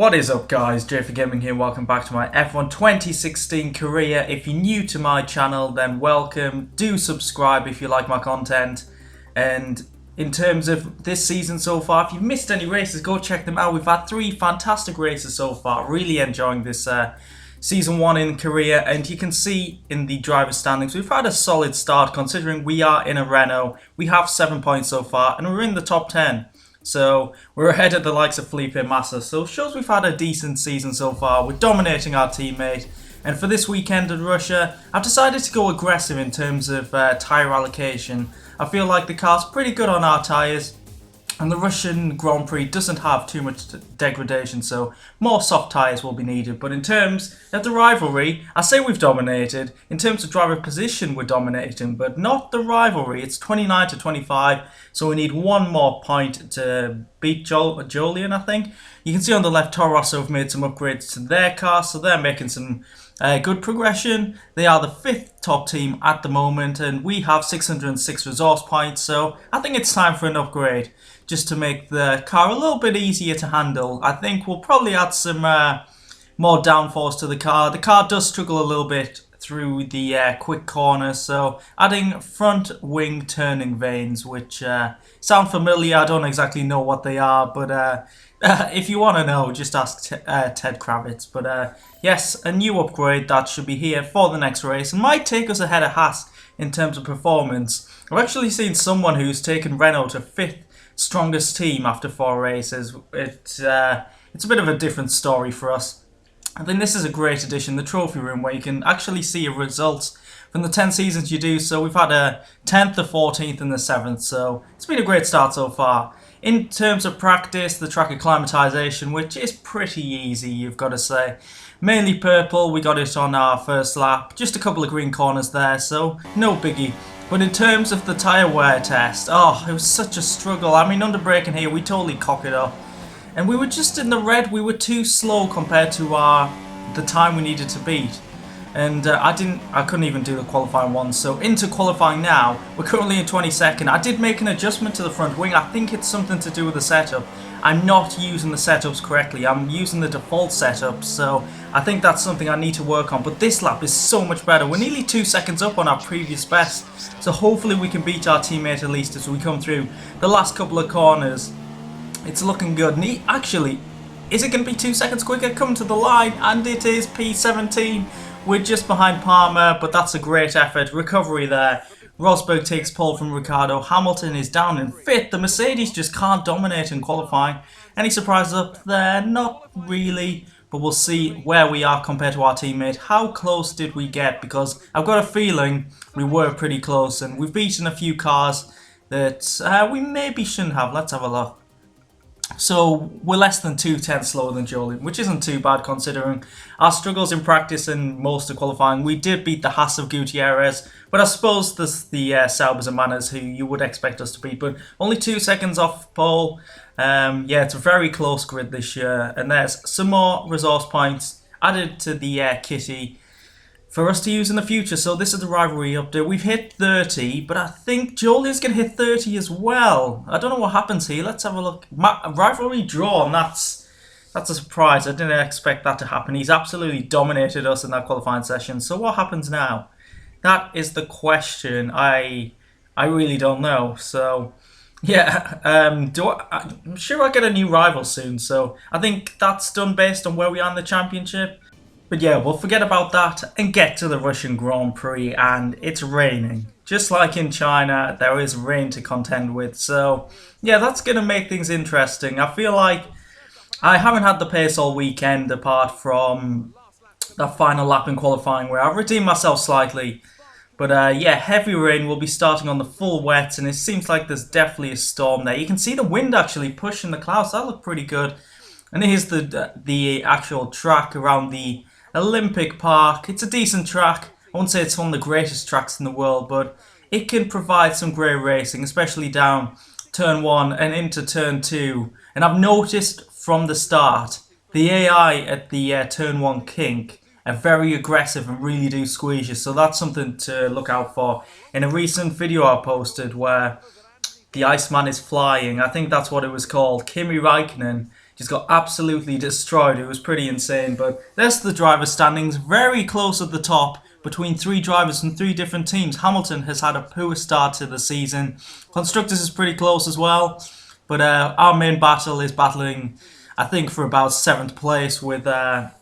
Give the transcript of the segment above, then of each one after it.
What is up, guys? JayFerGaming here. Welcome back to my F1 2016 career. If you're new to my channel, then welcome. Do subscribe if you like my content. And in terms of this season so far, if you've missed any races, go check them out. We've had 3 fantastic races so far. Really enjoying this Season 1 in Korea, and you can see in the driver standings we've had a solid start considering we are in a Renault. We have 7 points so far and we're in the top 10. So we're ahead of the likes of Felipe Massa. So it shows we've had a decent season so far. We're dominating our teammate. And for this weekend in Russia, I've decided to go aggressive in terms of tyre allocation. I feel like the car's pretty good on our tyres. And the Russian Grand Prix doesn't have too much degradation, so more soft tyres will be needed. But in terms of the rivalry, I say we've dominated. In terms of driver position, we're dominating, but not the rivalry. It's 29 to 25, so we need one more point to beat Jolian, I think. You can see on the left, Toro Rosso have made some upgrades to their car, so they're making some good progression. They are the 5th top team at the moment, and we have 606 resource points, so I think it's time for an upgrade just to make the car a little bit easier to handle. I think we'll probably add some more downforce to the car. The car does struggle a little bit through the quick corners, so adding front wing turning vanes, which sound familiar. I don't exactly know what they are, but if you want to know, just ask Ted Kravitz. But yes, a new upgrade that should be here for the next race and might take us ahead of Haas in terms of performance. I've actually seen someone who's taken Renault to 5th strongest team after 4 races. It's a bit of a different story for us. I think this is a great addition, the trophy room, where you can actually see your results from the 10 seasons you do. So we've had a 10th, a 14th and the 7th, so it's been a great start so far. In terms of practice, the track acclimatization, which is pretty easy, you've got to say. Mainly purple, we got it on our first lap, just a couple of green corners there, so no biggie. But in terms of the tyre wear test, it was such a struggle. I mean, under braking here, we totally cock it up. And we were just in the red, we were too slow compared to the time we needed to beat. And I couldn't even do the qualifying one. So into qualifying now, we're currently in 22nd. I did make an adjustment to the front wing. I think it's something to do with the setup. I'm not using the setups correctly. I'm using the default setup, so I think that's something I need to work on. But this lap is so much better. We're nearly 2 seconds up on our previous best, so hopefully we can beat our teammate at least as we come through the last couple of corners. It's looking good. And is it going to be 2 seconds quicker? Come to the line, and it is P17. We're just behind Palmer, but that's a great effort. Recovery there. Rosberg takes pole from Ricardo. Hamilton is down in 5th. The Mercedes just can't dominate in qualifying. Any surprises up there? Not really. But we'll see where we are compared to our teammate. How close did we get? Because I've got a feeling we were pretty close. And we've beaten a few cars that we maybe shouldn't have. Let's have a look. So we're less than 2/10 slower than Jolian, which isn't too bad considering our struggles in practice and most of qualifying. We did beat the Haas of Gutierrez, but I suppose there's the Saubers and Manners who you would expect us to beat. But only 2 seconds off pole. Yeah, it's a very close grid this year. And there's some more resource points added to the kitty for us to use in the future. So this is the rivalry update. We've hit 30, but I think Jolian's going to hit 30 as well. I don't know what happens here. Let's have a look. Rivalry draw, and that's a surprise. I didn't expect that to happen. He's absolutely dominated us in that qualifying session. So what happens now? That is the question. I really don't know. So yeah, I'm sure I get a new rival soon. So I think that's done based on where we are in the championship. But yeah, we'll forget about that and get to the Russian Grand Prix, and it's raining. Just like in China, there is rain to contend with. So yeah, that's going to make things interesting. I feel like I haven't had the pace all weekend apart from that final lap in qualifying where I've redeemed myself slightly. But yeah, heavy rain will be starting on the full wet, and it seems like there's definitely a storm there. You can see the wind actually pushing the clouds. That looked pretty good. And here's the actual track around the Olympic Park. It's a decent track. I won't say it's one of the greatest tracks in the world, but it can provide some great racing, especially down turn 1 and into turn 2. And I've noticed from the start, the AI at the turn 1 kink are very aggressive and really do squeeze you. So that's something to look out for. In a recent video I posted where the Iceman is flying, I think that's what it was called, Kimi Räikkönen, just got absolutely destroyed. It was pretty insane. But there's the driver standings, very close at the top between 3 drivers from 3 different teams. Hamilton has had a poor start to the season. Constructors is pretty close as well. But our main battle is battling, I think, for about 7th place with the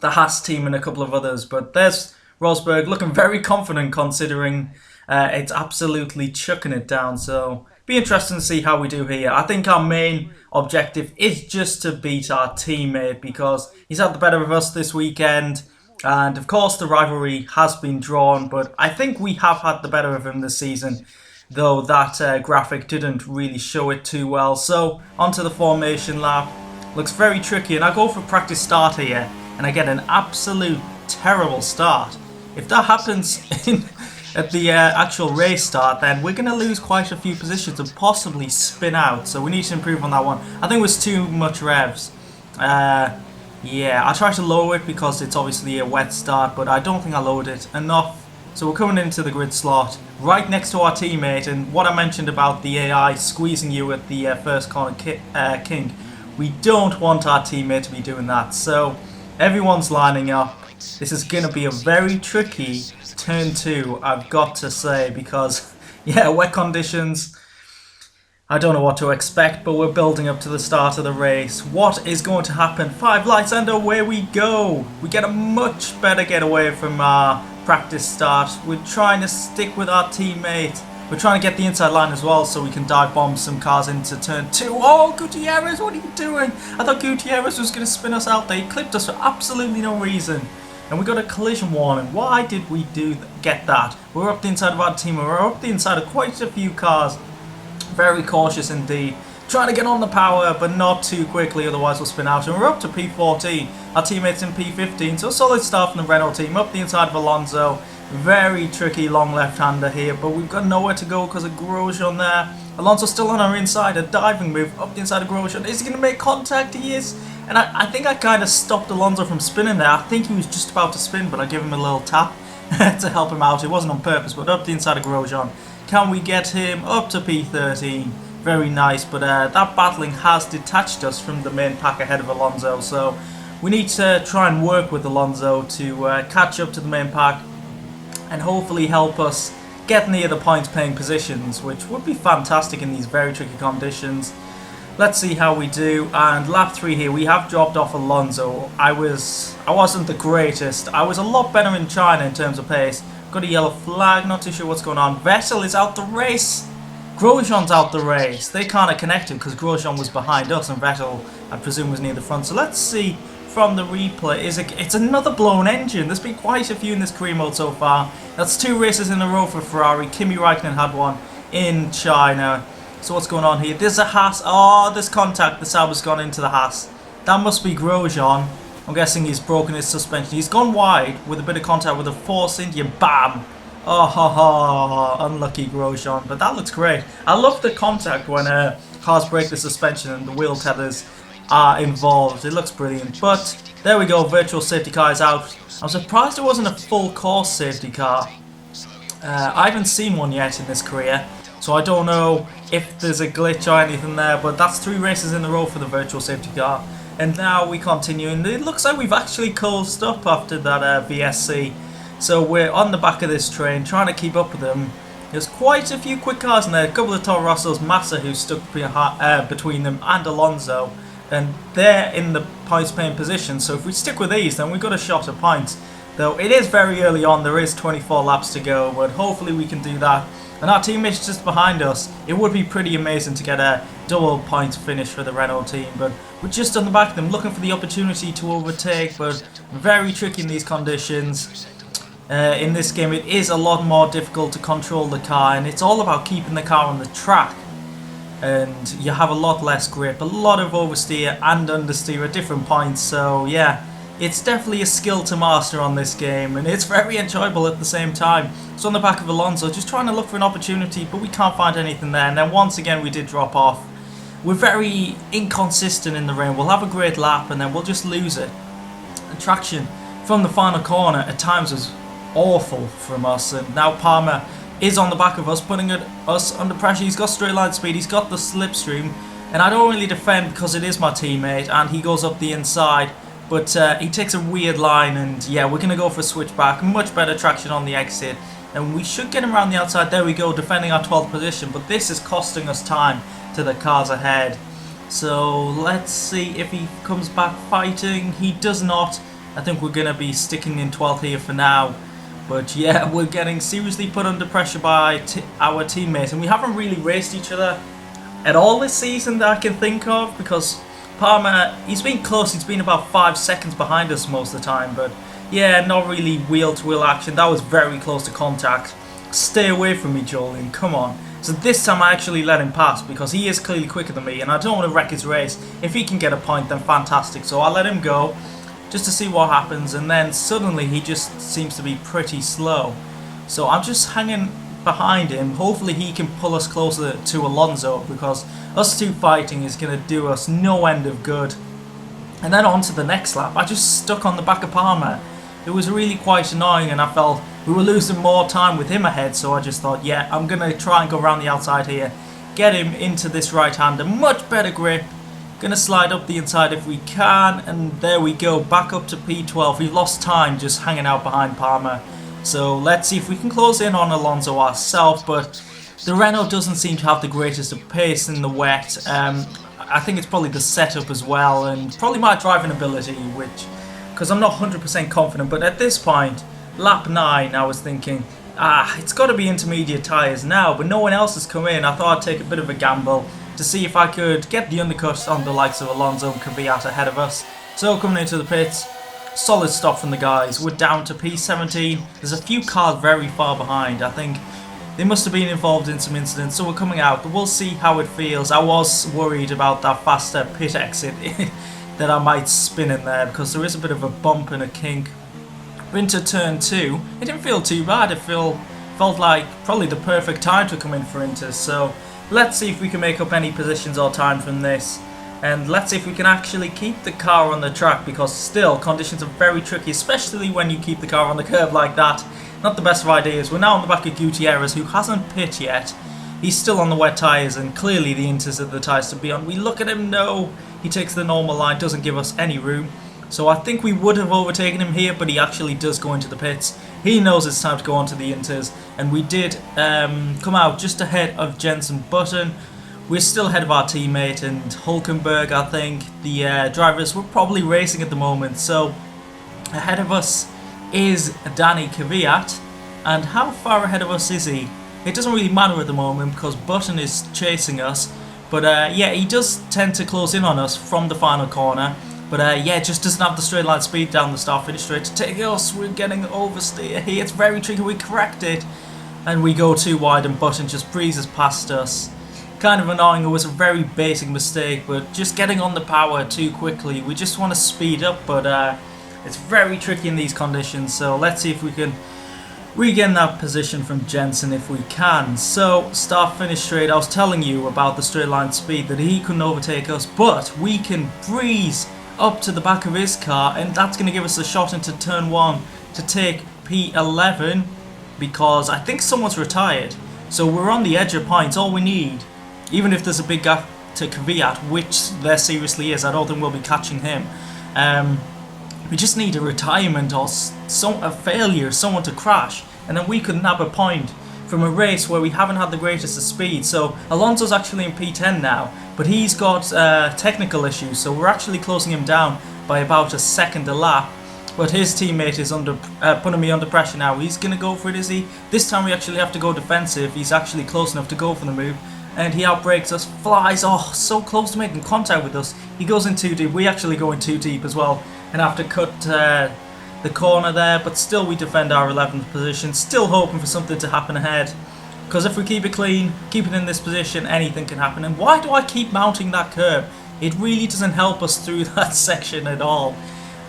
Haas team and a couple of others. But there's Rosberg looking very confident considering it's absolutely chucking it down. So be interesting to see how we do here. I think our main objective is just to beat our teammate because he's had the better of us this weekend. And of course the rivalry has been drawn, but I think we have had the better of him this season, though that graphic didn't really show it too well. So onto the formation lap. Looks very tricky, and I go for practice start here and I get an absolute terrible start. If that happens at the actual race start, then we're going to lose quite a few positions and possibly spin out. So we need to improve on that one. I think it was too much revs. Yeah, I tried to lower it because it's obviously a wet start, but I don't think I lowered it enough. So we're coming into the grid slot right next to our teammate, and what I mentioned about the AI squeezing you at the first corner king, we don't want our teammate to be doing that. So everyone's lining up. This is going to be a very tricky turn 2, I've got to say, because yeah, wet conditions. I don't know what to expect, but we're building up to the start of the race. What is going to happen? 5 lights and away we go. We get a much better getaway from our practice start. We're trying to stick with our teammate. We're trying to get the inside line as well so we can dive bomb some cars into turn 2. Oh, Gutierrez, what are you doing? I thought Gutierrez was going to spin us out there. He clipped us for absolutely no reason. And we got a collision warning. Why did we get that? We're up the inside of our team. We're up the inside of quite a few cars. Very cautious indeed. Trying to get on the power, but not too quickly, otherwise we'll spin out. And we're up to P14. Our teammates in P15. So a solid start from the Renault team. Up the inside of Alonso. Very tricky long left-hander here, but we've got nowhere to go because of Grosjean there. Alonso still on our inside. A diving move up the inside of Grosjean. Is he going to make contact? He is. And I think I kind of stopped Alonso from spinning there. I think he was just about to spin, but I gave him a little tap to help him out. It wasn't on purpose, but up the inside of Grosjean. Can we get him up to P13? Very nice, but that battling has detached us from the main pack ahead of Alonso, so we need to try and work with Alonso to catch up to the main pack and hopefully help us get near the points paying positions, which would be fantastic in these very tricky conditions. Let's see how we do. And lap 3 here, we have dropped off Alonso. I wasn't the greatest. I was a lot better in China in terms of pace. Got a yellow flag, not too sure what's going on. Vettel is out the race. Grosjean's out the race. They kind of connected because Grosjean was behind us and Vettel, I presume, was near the front. So let's see from the replay. It's another blown engine. There's been quite a few in this career mode so far. That's 2 races in a row for Ferrari. Kimi Raikkonen had one in China. So what's going on here? There's a Haas. Oh, there's contact. The Sauber's gone into the Haas. That must be Grosjean. I'm guessing he's broken his suspension. He's gone wide with a bit of contact with a Force India. Bam! Oh, ha, ha. Unlucky Grosjean. But that looks great. I love the contact when cars break the suspension and the wheel tethers are involved. It looks brilliant. But there we go. Virtual safety car is out. I'm surprised it wasn't a full course safety car. I haven't seen one yet in this career. So I don't know if there's a glitch or anything there, but that's 3 races in a row for the virtual safety car. And now we continue, and it looks like we've actually closed up after that VSC. So we're on the back of this train, trying to keep up with them. There's quite a few quick cars in there, a couple of Toro Rossos, Massa who's stuck between them, and Alonso. And they're in the points paying position, so if we stick with these, then we've got a shot at points. Though it is very early on, there is 24 laps to go, but hopefully we can do that. And our teammate's just behind us. It would be pretty amazing to get a double points finish for the Renault team, but we're just on the back of them, looking for the opportunity to overtake, but very tricky in these conditions. In this game, it is a lot more difficult to control the car, and it's all about keeping the car on the track. And you have a lot less grip, a lot of oversteer and understeer at different points, so yeah. It's definitely a skill to master on this game, and it's very enjoyable at the same time. So on the back of Alonso, just trying to look for an opportunity, but we can't find anything there. And then once again, we did drop off. We're very inconsistent in the rain. We'll have a great lap, and then we'll just lose it. The traction from the final corner at times was awful from us, and now Palmer is on the back of us, putting us under pressure. He's got straight line speed, he's got the slipstream. and I don't really defend because it is my teammate, and he goes up the inside, but he takes a weird line, and yeah, we're going to go for a switchback, much better traction on the exit, and we should get him around the outside. There we go, defending our 12th position, but this is costing us time to the cars ahead. So let's see if he comes back fighting. He does not. I think we're going to be sticking in 12th here for now. But yeah, we're getting seriously put under pressure by our teammates. And we haven't really raced each other at all this season that I can think of. Because Palmer, he's been close. He's been about 5 seconds behind us most of the time. But yeah, not really wheel-to-wheel action. That was very close to contact. Stay away from me, Jolene. Come on. So this time I actually let him pass because he is clearly quicker than me. And I don't want to wreck his race. If he can get a point, then fantastic. So I'll let him go, just to see what happens, and then suddenly he just seems to be pretty slow. So I'm just hanging behind him. Hopefully he can pull us closer to Alonso, because us two fighting is going to do us no end of good. And then on to the next lap. I just stuck on the back of Palmer. It was really quite annoying, and I felt we were losing more time with him ahead, so I just thought, yeah, I'm going to try and go around the outside here, get him into this right-hander, much better grip. Gonna slide up the inside if we can, and there we go, back up to P12. We've lost time just hanging out behind Palmer, so let's see if we can close in on Alonso ourselves. But the Renault doesn't seem to have the greatest of pace in the wet. I think it's probably the setup as well, and probably my driving ability, because I'm not 100% confident. But at this point, lap 9, I was thinking, it's got to be intermediate tyres now, but no one else has come in. I thought I'd take a bit of a gamble to see if I could get the undercut on the likes of Alonso and Kvyat ahead of us. So coming into the pits, solid stop from the guys. We're down to P17. There's a few cars very far behind. I think they must have been involved in some incidents, so we're coming out, but we'll see how it feels. I was worried about that faster pit exit that I might spin in there, because there is a bit of a bump and a kink. Into turn 2, it didn't feel too bad. It felt like probably the perfect time to come in for Inter. So let's see if we can make up any positions or time from this, and let's see if we can actually keep the car on the track, because still conditions are very tricky, especially when you keep the car on the curb like that. Not the best of ideas. We're now on the back of Gutierrez, who hasn't pit yet. He's still on the wet tyres, and clearly the Inters are the tyres to be on. We look at him, no, he takes the normal line, doesn't give us any room. So I think we would have overtaken him here, but he actually does go into the pits. He knows it's time to go on to the Inters, and we did come out just ahead of Jenson Button. We're still ahead of our teammate and Hulkenberg, I think. The drivers were probably racing at the moment, so ahead of us is Danny Kvyat. And how far ahead of us is he? It doesn't really matter at the moment because Button is chasing us. But yeah, he does tend to close in on us from the final corner. But yeah, just doesn't have the straight line speed down the start finish straight to take us. We're getting oversteer here. It's very tricky. We correct it. And we go too wide and Button just breezes past us. Kind of annoying. It was a very basic mistake, but just getting on the power too quickly. We just want to speed up, but it's very tricky in these conditions. So let's see if we can regain that position from Jensen if we can. So start finish straight. I was telling you about the straight line speed, that he couldn't overtake us, but we can breeze up to the back of his car, and that's going to give us a shot into turn 1 to take P11, because I think someone's retired. So we're on the edge of points. All we need, even if there's a big gap to Kvyat, which there seriously is, I don't think we'll be catching him. We just need a retirement or a failure, someone to crash, and then we could nab a point from a race where we haven't had the greatest of speed. So Alonso's actually in P10 now, but he's got technical issues, so we're actually closing him down by about a second a lap. But his teammate is putting me under pressure now. He's going to go for it, is he? This time we actually have to go defensive. He's actually close enough to go for the move, and he outbreaks us, flies, oh, so close to making contact with us. He goes in too deep. We actually go in too deep as well, and have to cut the corner there, but still we defend our 11th position, still hoping for something to happen ahead, because if we keep it clean, keep it in this position, anything can happen. And why do I keep mounting that curb? It really doesn't help us through that section at all.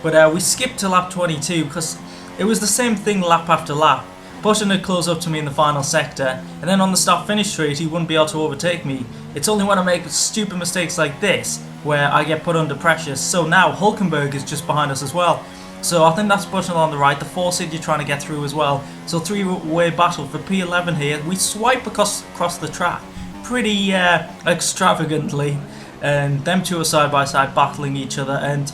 But we skipped to lap 22 because it was the same thing lap after lap. Button had closed up to me in the final sector, and then on the start finish straight he wouldn't be able to overtake me. It's only when I make stupid mistakes like this where I get put under pressure. So now Hulkenberg is just behind us as well. So I think that's Button on the right, the 4-seed you're trying to get through as well. So three-way battle for P11 here. We swipe across the track pretty extravagantly. and them two are side by side battling each other, and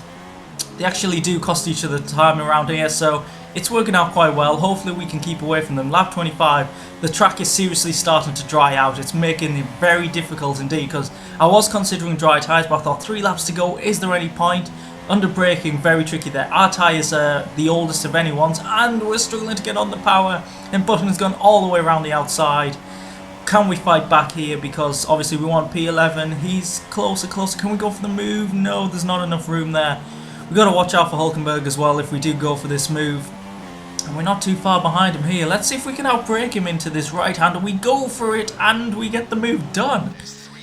they actually do cost each other time around here, so it's working out quite well. Hopefully we can keep away from them. Lap 25, the track is seriously starting to dry out. It's making it very difficult indeed, because I was considering dry tyres, but I thought 3 laps to go, is there any point? Under braking, very tricky there. Our tyres are the oldest of anyone's, and we're struggling to get on the power, and Button has gone all the way around the outside. Can we fight back here? Because obviously we want P11. He's closer. Can we go for the move? No, there's not enough room there. We've got to watch out for Hulkenberg as well if we do go for this move. And we're not too far behind him here. Let's see if we can outbrake him into this right-hander. We go for it and we get the move done.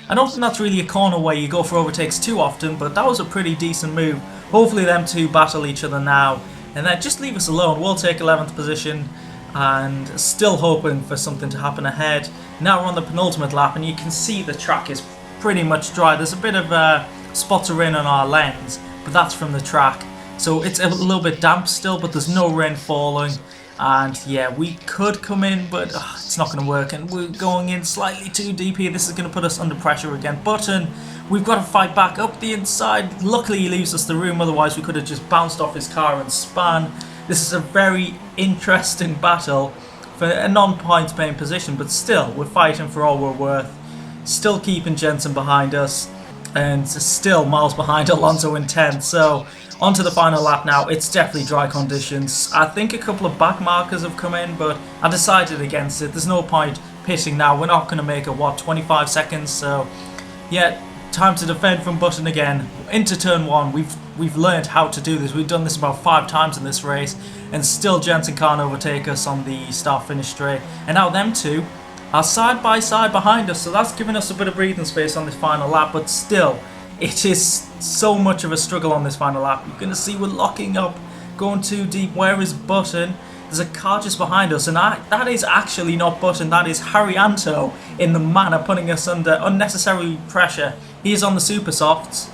I don't think that's really a corner where you go for overtakes too often, but that was a pretty decent move. Hopefully them two battle each other now. And then just leave us alone. We'll take 11th position and still hoping for something to happen ahead. Now we're on the penultimate lap and you can see the track is pretty much dry. There's a bit of spots of rain on our lens, but that's from the track. So it's a little bit damp still, but there's no rain falling. And yeah, we could come in, but it's not going to work. And we're going in slightly too deep here. This is going to put us under pressure again. Button, we've got to fight back up the inside. Luckily, he leaves us the room. Otherwise, we could have just bounced off his car and spun. This is a very interesting battle for a non-points paying position. But still, we're fighting for all we're worth. Still keeping Jensen behind us. And still miles behind Alonso in 10th. So on to the final lap now. It's definitely dry conditions. I think a couple of back markers have come in, but I decided against it. There's no point pitting now. We're not going to make it, 25 seconds? So yeah, time to defend from Button again. Into turn 1. We've learned how to do this. We've done this about 5 times in this race, and still Jensen can't overtake us on the start-finish straight. And now them two are side by side behind us, so that's giving us a bit of breathing space on this final lap, but still, it is so much of a struggle on this final lap. You're going to see we're locking up, going too deep. Where is Button? There's a car just behind us, and that is actually not Button, that is Haryanto in the manner, putting us under unnecessary pressure. He is on the super softs,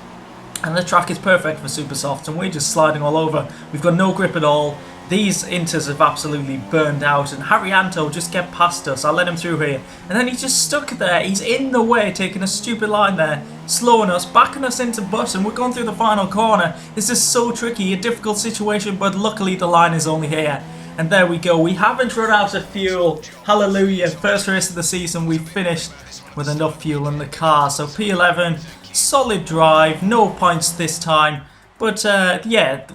and the track is perfect for super softs, and we're just sliding all over. We've got no grip at all. These inters have absolutely burned out, and Haryanto just get past us. I let him through here, and then he's just stuck there. He's in the way, taking a stupid line there, slowing us, backing us into Button. We're going through the final corner. This is so tricky, a difficult situation, but luckily the line is only here. And there we go. We haven't run out of fuel. Hallelujah. First race of the season, we finished with enough fuel in the car. So P11, solid drive, no points this time. But yeah,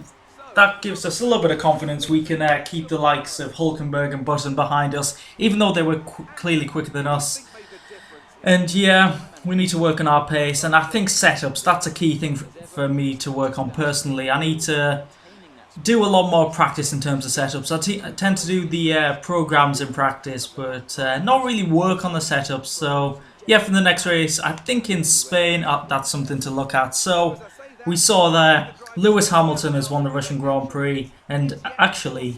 that gives us a little bit of confidence. We can keep the likes of Hulkenberg and Button behind us, even though they were clearly quicker than us. And yeah, we need to work on our pace. And I think setups, that's a key thing for me to work on personally. I need to do a lot more practice in terms of setups. I tend to do the programs in practice, but not really work on the setups. So yeah, for the next race, I think in Spain, that's something to look at. So we saw there Lewis Hamilton has won the Russian Grand Prix, and actually,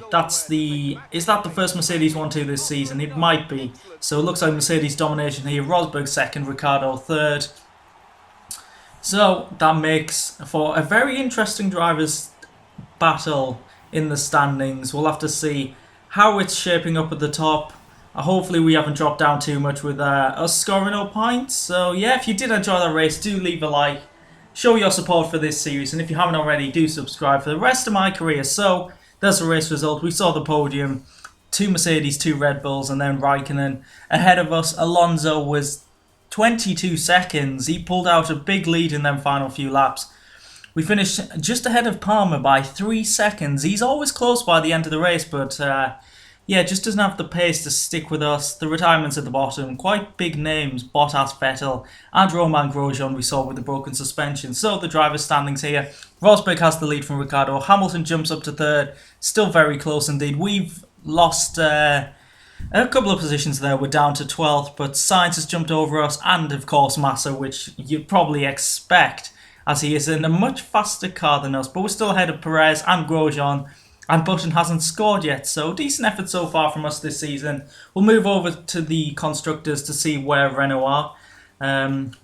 is that the first Mercedes 1-2 this season? It might be. So it looks like Mercedes domination here. Rosberg second, Ricciardo third. So that makes for a very interesting drivers' battle in the standings. We'll have to see how it's shaping up at the top. Hopefully we haven't dropped down too much with us scoring no points. So yeah, if you did enjoy that race, do leave a like. Show your support for this series, and if you haven't already, do subscribe for the rest of my career. So there's the race result. We saw the podium, 2 Mercedes, 2 Red Bulls, and then Raikkonen ahead of us. Alonso was 22 seconds. He pulled out a big lead in them final few laps. We finished just ahead of Palmer by 3 seconds. He's always close by the end of the race, but yeah, just doesn't have the pace to stick with us. The retirements at the bottom, quite big names, Bottas, Vettel, and Romain Grosjean we saw with the broken suspension. So the driver's standings here. Rosberg has the lead from Ricciardo. Hamilton jumps up to 3rd. Still very close indeed. We've lost a couple of positions there. We're down to 12th, but Sainz has jumped over us, and of course Massa, which you'd probably expect, as he is in a much faster car than us. But we're still ahead of Perez and Grosjean. And Button hasn't scored yet, so decent effort so far from us this season. We'll move over to the constructors to see where Renault are.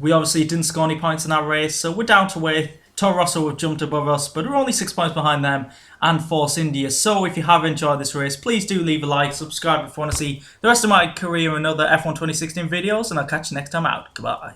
We obviously didn't score any points in that race, so we're down to 8th. Toro Rosso have jumped above us, but we're only 6 points behind them and Force India. So if you have enjoyed this race, please do leave a like, subscribe if you want to see the rest of my career in other F1 2016 videos, and I'll catch you next time out. Goodbye.